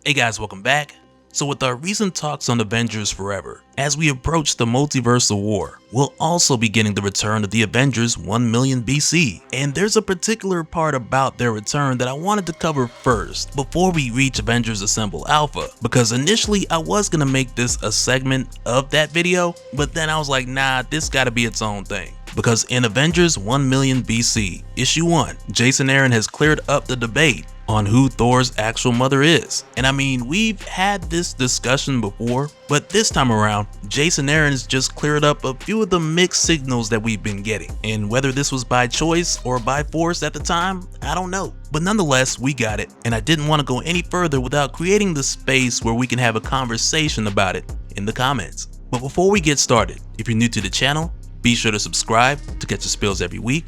Hey guys, welcome back. So with our recent talks on Avengers Forever, as we approach the multiversal war, we'll also be getting the return of the Avengers 1 million BC. And there's a particular part about their return that I wanted to cover first before we reach Avengers Assemble Alpha, because initially I was gonna make this a segment of that video, but then I was like, nah, this gotta be its own thing. Because in Avengers 1 million BC, issue 1, Jason Aaron has cleared up the debate on who Thor's actual mother is. And I mean, we've had this discussion before, but this time around, Jason Aaron has just cleared up a few of the mixed signals that we've been getting. And whether this was by choice or by force at the time, I don't know. But nonetheless, we got it, and I didn't want to go any further without creating the space where we can have a conversation about it in the comments. But before we get started, if you're new to the channel, be sure to subscribe to catch the spills every week.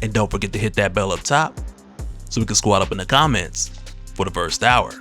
And don't forget to hit that bell up top so we can squat up in the comments for the first hour.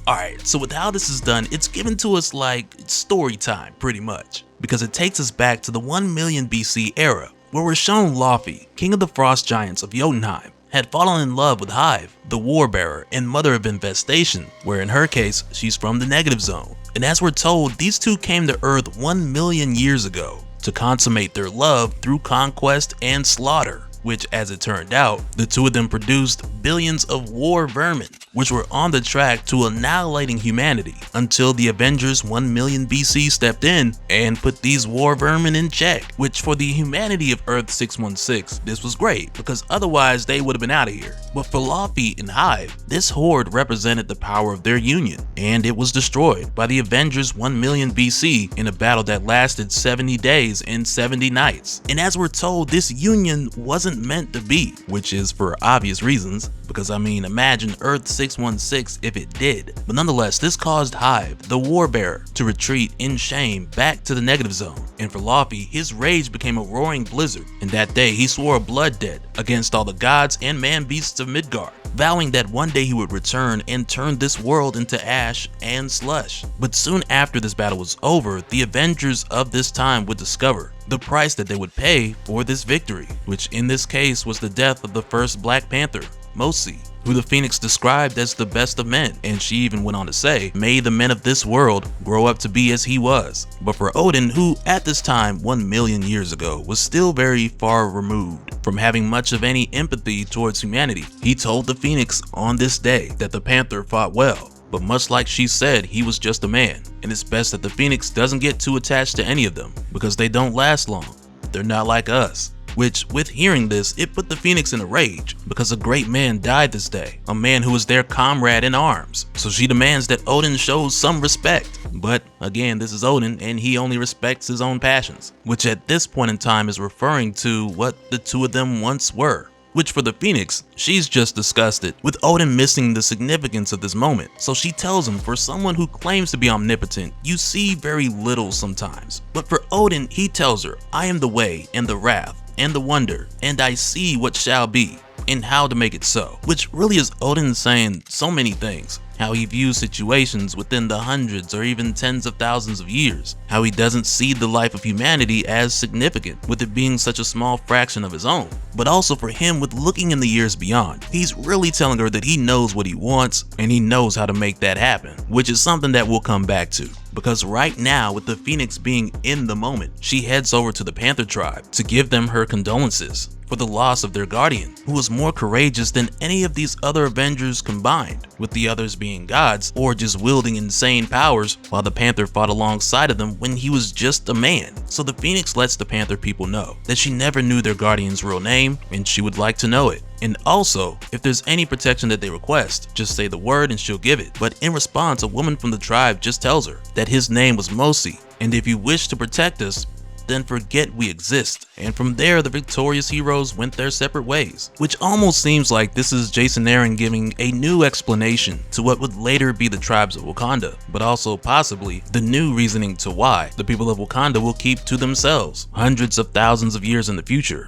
Alright, so with how this is done, it's given to us like story time pretty much, because it takes us back to the 1 million BC era, where we're shown Laufey, king of the frost giants of Jotunheim, had fallen in love with Hive, the war bearer and mother of infestation, where in her case, she's from the negative zone. And as we're told, these two came to Earth 1 million years ago to consummate their love through conquest and slaughter, which as it turned out, the two of them produced billions of war vermin, which were on the track to annihilating humanity until the Avengers 1 million BC stepped in and put these war vermin in check, which for the humanity of Earth 616, this was great because otherwise they would have been out of here. But for Laufey and Hive, this horde represented the power of their union, and it was destroyed by the Avengers 1 million BC in a battle that lasted 70 days and 70 nights. And as we're told, this union wasn't meant to be, which is for obvious reasons, because I mean, imagine Earth 616 if it did. But nonetheless, this caused Hive, the war bearer, to retreat in shame back to the negative zone. And for Laufey, his rage became a roaring blizzard, and that day he swore a blood debt against all the gods and man-beasts of Midgard, vowing that one day he would return and turn this world into ash and slush. But soon after this battle was over, the Avengers of this time would discover the price that they would pay for this victory, which in this case was the death of the first Black Panther, Mosi, who the Phoenix described as the best of men, and she even went on to say, may the men of this world grow up to be as he was. But for Odin, who at this time 1 million years ago was still very far removed from having much of any empathy towards humanity, he told the Phoenix on this day that the Panther fought well, but much like she said, he was just a man, and it's best that the Phoenix doesn't get too attached to any of them because they don't last long. They're not like us. Which, with hearing this, it put the Phoenix in a rage because a great man died this day, a man who was their comrade in arms. So she demands that Odin shows some respect. But again, this is Odin and he only respects his own passions, which at this point in time is referring to what the two of them once were. Which for the Phoenix, she's just disgusted with Odin missing the significance of this moment. So she tells him, for someone who claims to be omnipotent, you see very little sometimes. But for Odin, he tells her, I am the way and the wrath and the wonder, and I see what shall be, and how to make it so. Which really is Odin saying so many things. How he views situations within the hundreds or even tens of thousands of years. How he doesn't see the life of humanity as significant, with it being such a small fraction of his own. But also for him, with looking in the years beyond, he's really telling her that he knows what he wants and he knows how to make that happen, which is something that we'll come back to. Because right now, with the Phoenix being in the moment, she heads over to the Panther tribe to give them her condolences for the loss of their guardian, who was more courageous than any of these other Avengers combined, with the others being gods or just wielding insane powers, while the Panther fought alongside of them when he was just a man. So the Phoenix lets the Panther people know that she never knew their guardian's real name and she would like to know it. And also, if there's any protection that they request, just say the word and she'll give it. But in response, a woman from the tribe just tells her that his name was Mosi, and if you wish to protect us, then forget we exist. And from there, the victorious heroes went their separate ways, which almost seems like this is Jason Aaron giving a new explanation to what would later be the tribes of Wakanda, but also possibly the new reasoning to why the people of Wakanda will keep to themselves hundreds of thousands of years in the future.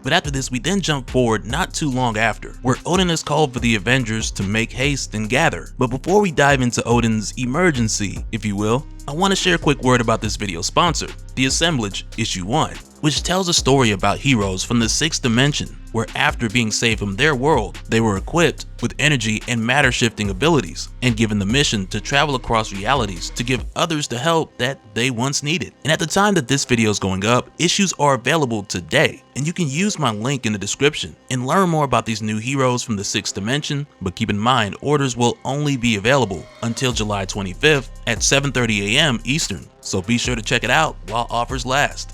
But after this, we then jump forward not too long after, where Odin has called for the Avengers to make haste and gather. But before we dive into Odin's emergency, if you will, I want to share a quick word about this video sponsor, the Assemblage Issue 1. which tells a story about heroes from the 6th dimension, where after being saved from their world, they were equipped with energy and matter shifting abilities, and given the mission to travel across realities to give others the help that they once needed. And at the time that this video is going up, issues are available today, and you can use my link in the description and learn more about these new heroes from the 6th dimension, but keep in mind orders will only be available until July 25th at 7:30 a.m. Eastern, so be sure to check it out while offers last.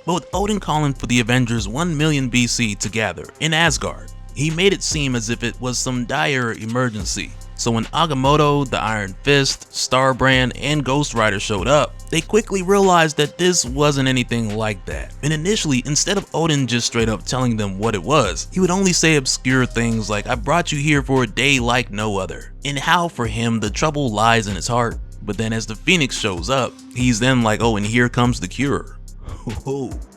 But with Odin calling for the Avengers 1 million BC to gather in Asgard, he made it seem as if it was some dire emergency. So when Agamotto, the Iron Fist, Starbrand, and Ghost Rider showed up, they quickly realized that this wasn't anything like that. And initially, instead of Odin just straight up telling them what it was, he would only say obscure things like, "I brought you here for a day like no other," and how for him the trouble lies in his heart. But then as the Phoenix shows up, he's then like, "Oh, and here comes the cure."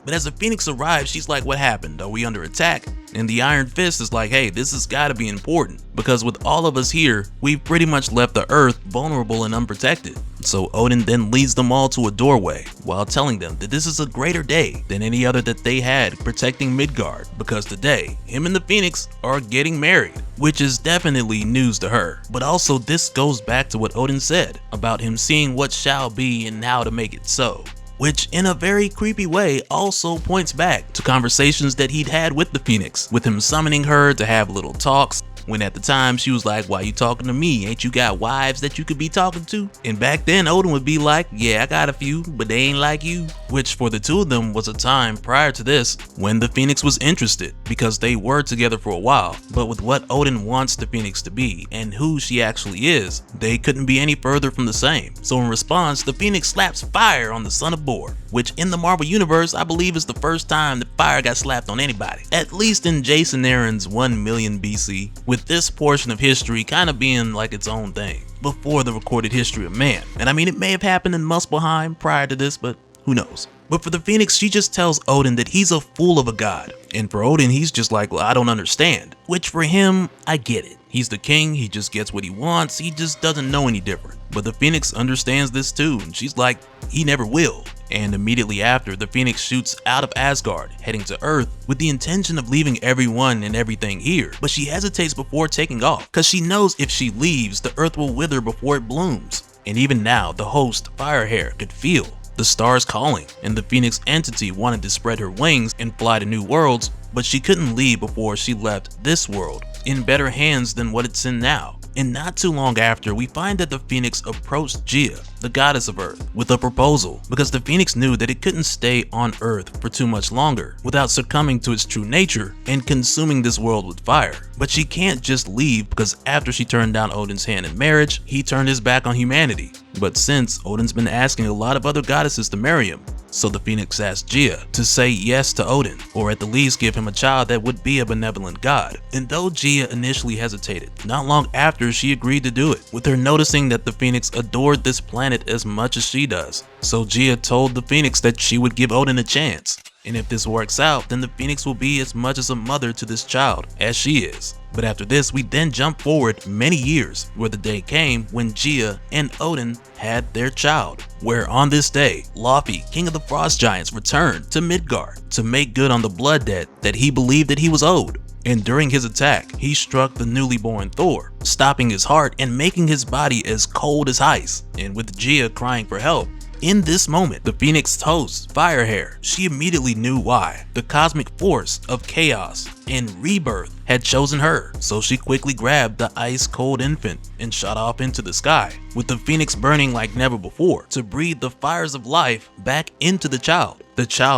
But as the Phoenix arrives, she's like, "What happened? Are we under attack?" And the Iron Fist is like, "Hey, this has gotta be important, because with all of us here, we've pretty much left the Earth vulnerable and unprotected." So Odin then leads them all to a doorway while telling them that this is a greater day than any other that they had protecting Midgard, because today, him and the Phoenix are getting married, which is definitely news to her. But also this goes back to what Odin said about him seeing what shall be and how to make it so, which in a very creepy way also points back to conversations that he'd had with the Phoenix, with him summoning her to have little talks, when at the time she was like, "Why you talking to me? Ain't you got wives that you could be talking to?" And back then Odin would be like, "Yeah, I got a few, but they ain't like you," which for the two of them was a time prior to this when the Phoenix was interested, because they were together for a while. But with what Odin wants the Phoenix to be and who she actually is, they couldn't be any further from the same. So in response, the Phoenix slaps fire on the son of Bor, which in the Marvel Universe I believe is the first time that fire got slapped on anybody, at least in Jason Aaron's 1 million BC, with this portion of history kind of being like its own thing before the recorded history of man. And I mean, it may have happened in Muspelheim prior to this, but who knows. But for the Phoenix, she just tells Odin that he's a fool of a god, and for Odin he's just like, "Well, I don't understand," which for him, I get it. He's the king, he just gets what he wants, he just doesn't know any different. But the Phoenix understands this too, and she's like, "He never will." And immediately after, the Phoenix shoots out of Asgard, heading to Earth with the intention of leaving everyone and everything here. But she hesitates before taking off, because she knows if she leaves, the Earth will wither before it blooms. And even now, the host, Firehair, could feel the stars calling, and the Phoenix entity wanted to spread her wings and fly to new worlds, but she couldn't leave before she left this world in better hands than what it's in now. And not too long after, we find that the Phoenix approached Gaia, the goddess of Earth, with a proposal, because the Phoenix knew that it couldn't stay on Earth for too much longer without succumbing to its true nature and consuming this world with fire. But she can't just leave, because after she turned down Odin's hand in marriage, he turned his back on humanity. But since Odin's been asking a lot of other goddesses to marry him, so the Phoenix asked Gaia to say yes to Odin, or at the least give him a child that would be a benevolent god. And though Gaia initially hesitated, not long after she agreed to do it, with her noticing that the Phoenix adored this planet as much as she does. So Gaia told the Phoenix that she would give Odin a chance. And if this works out, then the Phoenix will be as much as a mother to this child as she is. But after this, we then jump forward many years, where the day came when Gaia and Odin had their child, where on this day, Loki, king of the frost giants, returned to Midgard to make good on the blood debt that he believed that he was owed. And during his attack, he struck the newly born Thor, stopping his heart and making his body as cold as ice. And with Gaia crying for help, in this moment, the Phoenix host, Firehair, she immediately knew why. The cosmic force of chaos and rebirth had chosen her, so she quickly grabbed the ice-cold infant and shot off into the sky, with the Phoenix burning like never before to breathe the fires of life back into the child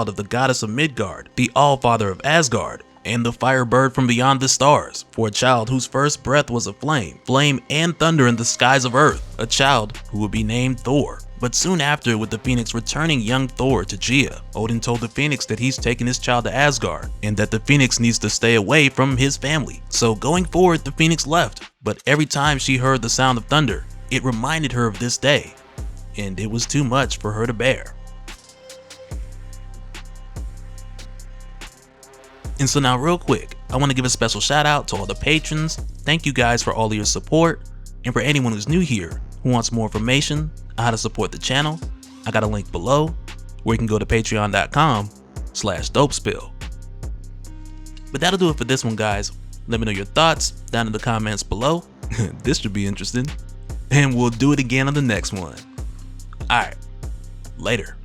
of the goddess of Midgard, the Allfather of Asgard, and the firebird from beyond the stars, for a child whose first breath was a flame and thunder in the skies of Earth, a child who would be named Thor. But soon after, with the Phoenix returning young Thor to Gaia, Odin told the Phoenix that he's taking his child to Asgard, and that the Phoenix needs to stay away from his family. So going forward, the Phoenix left, but every time she heard the sound of thunder, it reminded her of this day, and it was too much for her to bear. And so now real quick, I want to give a special shout out to all the patrons. Thank you guys for all of your support, and for anyone who's new here who wants more information on how to support the channel, I got a link below. or you can go to patreon.com/dopespill. But that'll do it for this one, guys. Let me know your thoughts down in the comments below. This should be interesting. And we'll do it again on the next one. Alright, later.